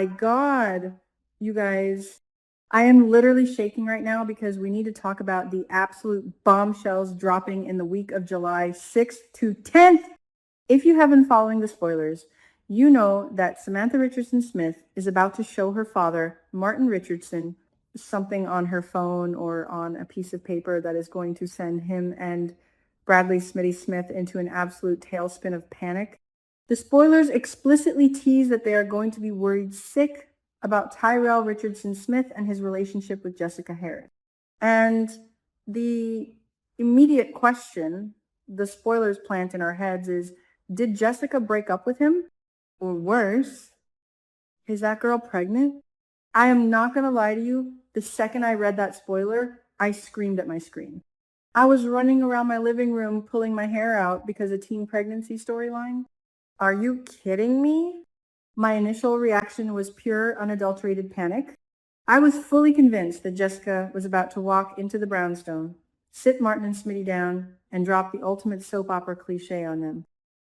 my God, you guys. I am literally shaking right now because we need to talk about the absolute bombshells dropping in the week of July 6th to 10th. If you have been following the spoilers, you know that Samantha Richardson Smith is about to show her father, Martin Richardson, something on her phone or on a piece of paper that is going to send him and Bradley Smitty Smith into an absolute tailspin of panic. The spoilers explicitly tease that they are going to be worried sick about Tyrell Richardson Smith and his relationship with Jessica Harris. And the immediate question the spoilers plant in our heads is, did Jessica break up with him? Or worse, is that girl pregnant? I am not going to lie to you. The second I read that spoiler, I screamed at my screen. I was running around my living room pulling my hair out because of teen pregnancy storyline. Are you kidding me? My initial reaction was pure, unadulterated panic. I was fully convinced that Jessica was about to walk into the brownstone, sit Martin and Smitty down, and drop the ultimate soap opera cliche on them.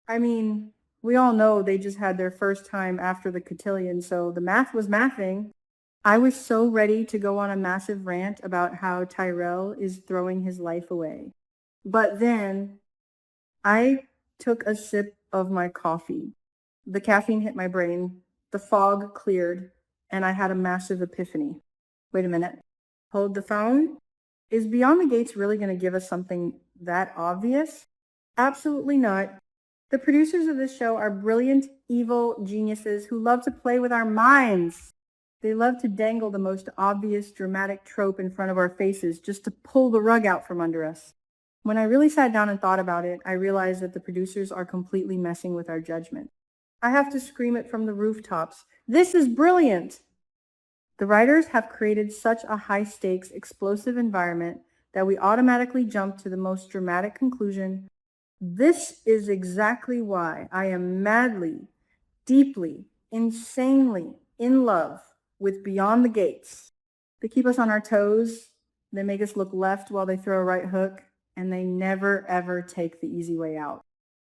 I mean, we all know they just had their first time after the cotillion, so the math was mathing. I was so ready to go on a massive rant about how Tyrell is throwing his life away. But then I took a sip of my coffee. The caffeine hit my brain, the fog cleared, and I had a massive epiphany. Wait a minute. Hold the phone? Is Beyond the Gates really going to give us something that obvious? Absolutely not. The producers of this show are brilliant, evil geniuses who love to play with our minds. They love to dangle the most obvious dramatic trope in front of our faces just to pull the rug out from under us. When I really sat down and thought about it, I realized that the producers are completely messing with our judgment. I have to scream it from the rooftops. This is brilliant! The writers have created such a high-stakes, explosive environment that we automatically jump to the most dramatic conclusion. This is exactly why I am madly, deeply, insanely in love with Beyond the Gates. They keep us on our toes, they make us look left while they throw a right hook, and they never ever take the easy way out.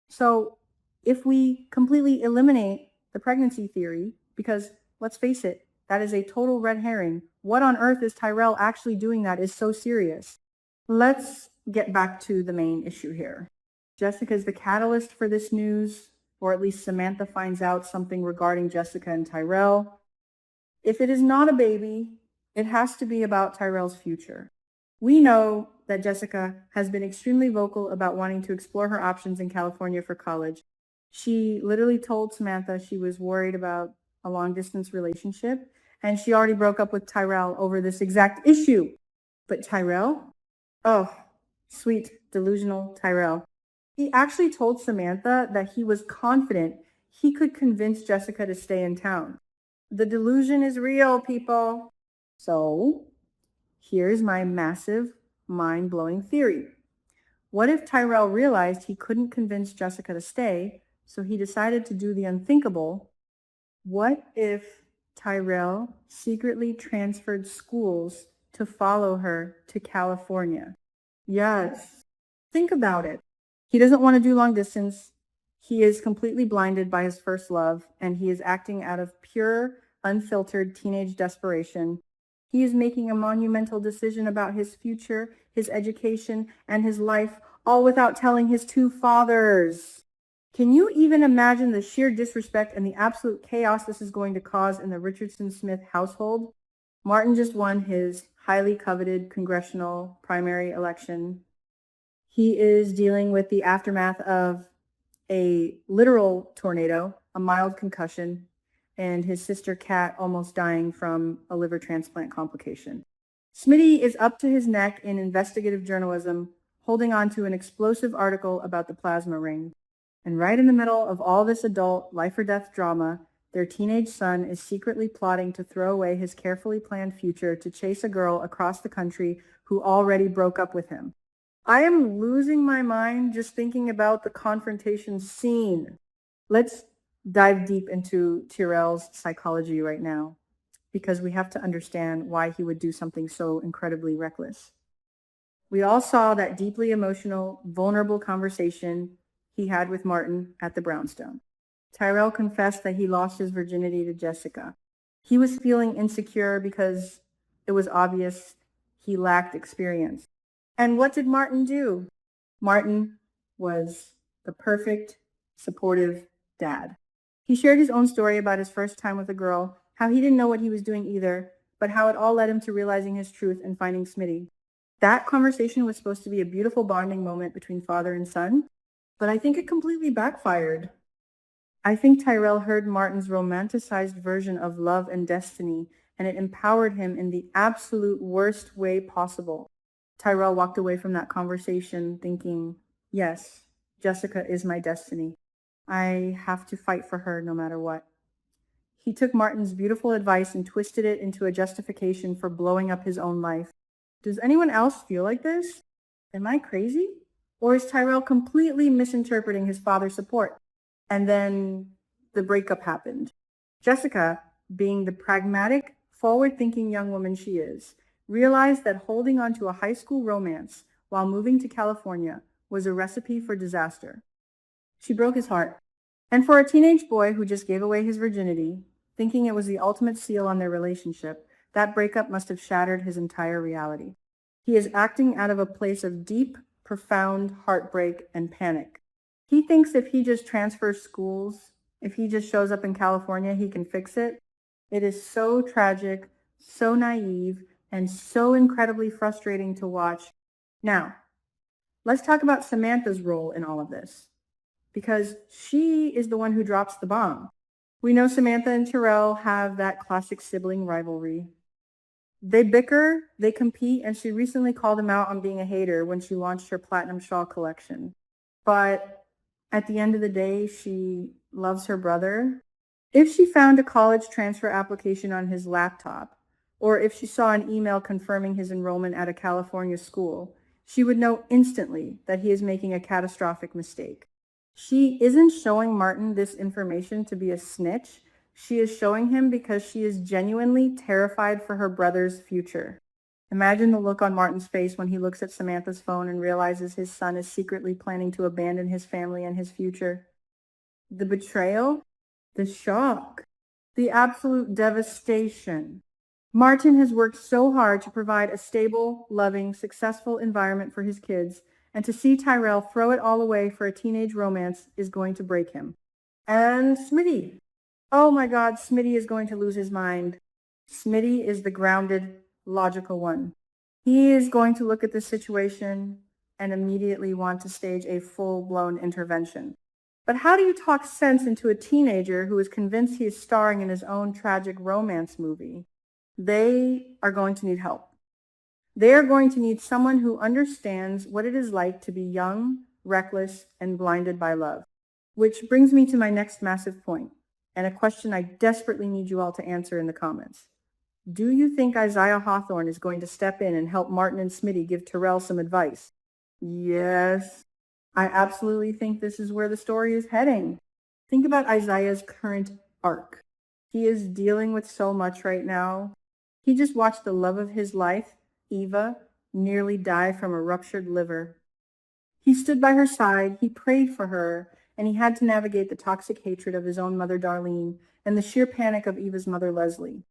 So if we completely eliminate the pregnancy theory, because let's face it, that is a total red herring. What on earth is Tyrell actually doing that is so serious? Let's get back to the main issue here. Jessica is the catalyst for this news, or at least Samantha finds out something regarding Jessica and Tyrell. If it is not a baby, it has to be about Tyrell's future. We know that Jessica has been extremely vocal about wanting to explore her options in California for college. She literally told Samantha she was worried about a long-distance relationship, and she already broke up with Tyrell over this exact issue. But Tyrell? Oh, sweet, delusional Tyrell. He actually told Samantha that he was confident he could convince Jessica to stay in town. The delusion is real, people. So, here's my massive, mind-blowing theory. What if Tyrell realized he couldn't convince Jessica to stay, so he decided to do the unthinkable? What if Tyrell secretly transferred schools to follow her to California? Yes. Think about it. He doesn't want to do long distance. He is completely blinded by his first love, and he is acting out of pure, unfiltered teenage desperation. He is making a monumental decision about his future, his education, and his life, all without telling his two fathers. Can you even imagine the sheer disrespect and the absolute chaos this is going to cause in the Richardson Smith household? Martin just won his highly coveted congressional primary election. He is dealing with the aftermath of a literal tornado, a mild concussion, and his sister Kat almost dying from a liver transplant complication. Smitty is up to his neck in investigative journalism, holding on to an explosive article about the plasma ring. And right in the middle of all this adult life or death drama, their teenage son is secretly plotting to throw away his carefully planned future to chase a girl across the country who already broke up with him. I am losing my mind just thinking about the confrontation scene. Let's dive deep into Tyrell's psychology right now, because we have to understand why he would do something so incredibly reckless. We all saw that deeply emotional, vulnerable conversation he had with Martin at the brownstone. Tyrell confessed that he lost his virginity to Jessica. He was feeling insecure because it was obvious he lacked experience. And what did Martin do? Martin was the perfect, supportive dad. He shared his own story about his first time with a girl, how he didn't know what he was doing either, but how it all led him to realizing his truth and finding Smitty. That conversation was supposed to be a beautiful bonding moment between father and son, but I think it completely backfired. I think Tyrell heard Martin's romanticized version of love and destiny, and it empowered him in the absolute worst way possible. Tyrell walked away from that conversation thinking, yes, Jessica is my destiny. I have to fight for her no matter what. He took Martin's beautiful advice and twisted it into a justification for blowing up his own life. Does anyone else feel like this? Am I crazy? Or is Tyrell completely misinterpreting his father's support? And then the breakup happened. Jessica, being the pragmatic, forward-thinking young woman she is, realized that holding on to a high school romance while moving to California was a recipe for disaster. She broke his heart. And for a teenage boy who just gave away his virginity, thinking it was the ultimate seal on their relationship, that breakup must have shattered his entire reality. He is acting out of a place of deep, profound heartbreak and panic. He thinks if he just transfers schools, if he just shows up in California, he can fix it. It is so tragic, so naive, and so incredibly frustrating to watch. Now, let's talk about Samantha's role in all of this, because she is the one who drops the bomb. We know Samantha and Tyrell have that classic sibling rivalry. They bicker, they compete, and she recently called him out on being a hater when she launched her platinum shawl collection. But at the end of the day, she loves her brother. If she found a college transfer application on his laptop, or if she saw an email confirming his enrollment at a California school, she would know instantly that he is making a catastrophic mistake. She isn't showing Martin this information to be a snitch. She is showing him because she is genuinely terrified for her brother's future. Imagine the look on Martin's face when he looks at Samantha's phone and realizes his son is secretly planning to abandon his family and his future. The betrayal, the shock, the absolute devastation. Martin has worked so hard to provide a stable, loving, successful environment for his kids, and to see Tyrell throw it all away for a teenage romance is going to break him. And Smitty. Oh my God, Smitty is going to lose his mind. Smitty is the grounded, logical one. He is going to look at this situation and immediately want to stage a full-blown intervention. But how do you talk sense into a teenager who is convinced he is starring in his own tragic romance movie? They are going to need help. They are going to need someone who understands what it is like to be young, reckless, and blinded by love. Which brings me to my next massive point, and a question I desperately need you all to answer in the comments. Do you think Isaiah Hawthorne is going to step in and help Martin and Smitty give Tyrell some advice? Yes, I absolutely think this is where the story is heading. Think about Isaiah's current arc. He is dealing with so much right now. He just watched the love of his life, Eva, nearly die from a ruptured liver. He stood by her side, he prayed for her, and he had to navigate the toxic hatred of his own mother, Darlene, and the sheer panic of Eva's mother, Leslie.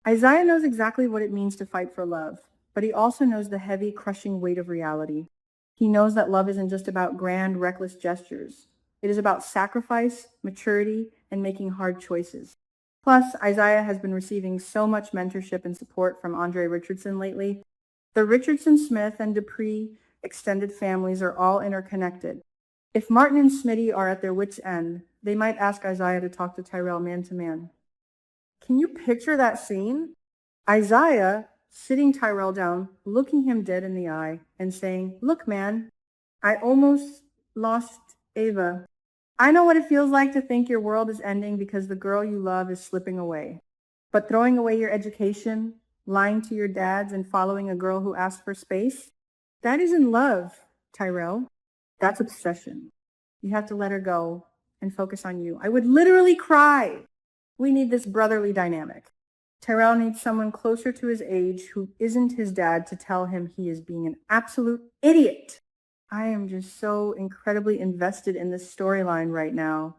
Isaiah knows exactly what it means to fight for love, but he also knows the heavy, crushing weight of reality. He knows that love isn't just about grand, reckless gestures. It is about sacrifice, maturity, and making hard choices. Plus, Isaiah has been receiving so much mentorship and support from Andre Richardson lately. The Richardson-Smith and Dupree extended families are all interconnected. If Martin and Smitty are at their wits' end, they might ask Isaiah to talk to Tyrell man to man. Can you picture that scene? Isaiah sitting Tyrell down, looking him dead in the eye, and saying, "Look, man, I almost lost Ava. I know what it feels like to think your world is ending because the girl you love is slipping away. But throwing away your education, lying to your dads, and following a girl who asked for space, that isn't love, Tyrell. That's obsession. You have to let her go and focus on you." I would literally cry. We need this brotherly dynamic. Tyrell needs someone closer to his age who isn't his dad to tell him he is being an absolute idiot. I am just so incredibly invested in this storyline right now.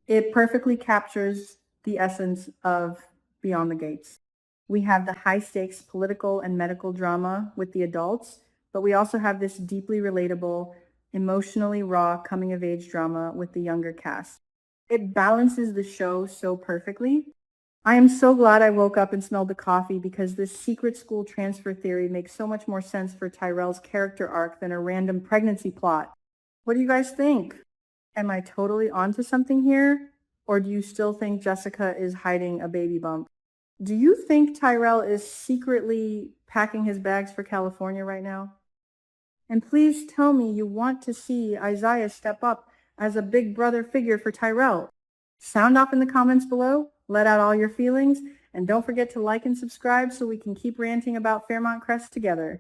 It perfectly captures the essence of Beyond the Gates. We have the high-stakes political and medical drama with the adults, but we also have this deeply relatable, emotionally raw coming-of-age drama with the younger cast. It balances the show so perfectly. I am so glad I woke up and smelled the coffee because this secret school transfer theory makes so much more sense for Tyrell's character arc than a random pregnancy plot. What do you guys think? Am I totally onto something here? Or do you still think Jessica is hiding a baby bump? Do you think Tyrell is secretly packing his bags for California right now? And please tell me you want to see Isaiah step up as a big brother figure for Tyrell. Sound off in the comments below, let out all your feelings, and don't forget to like and subscribe so we can keep ranting about Fairmont Crest together.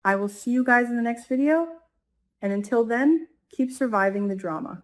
I will see you guys in the next video, and until then, keep surviving the drama.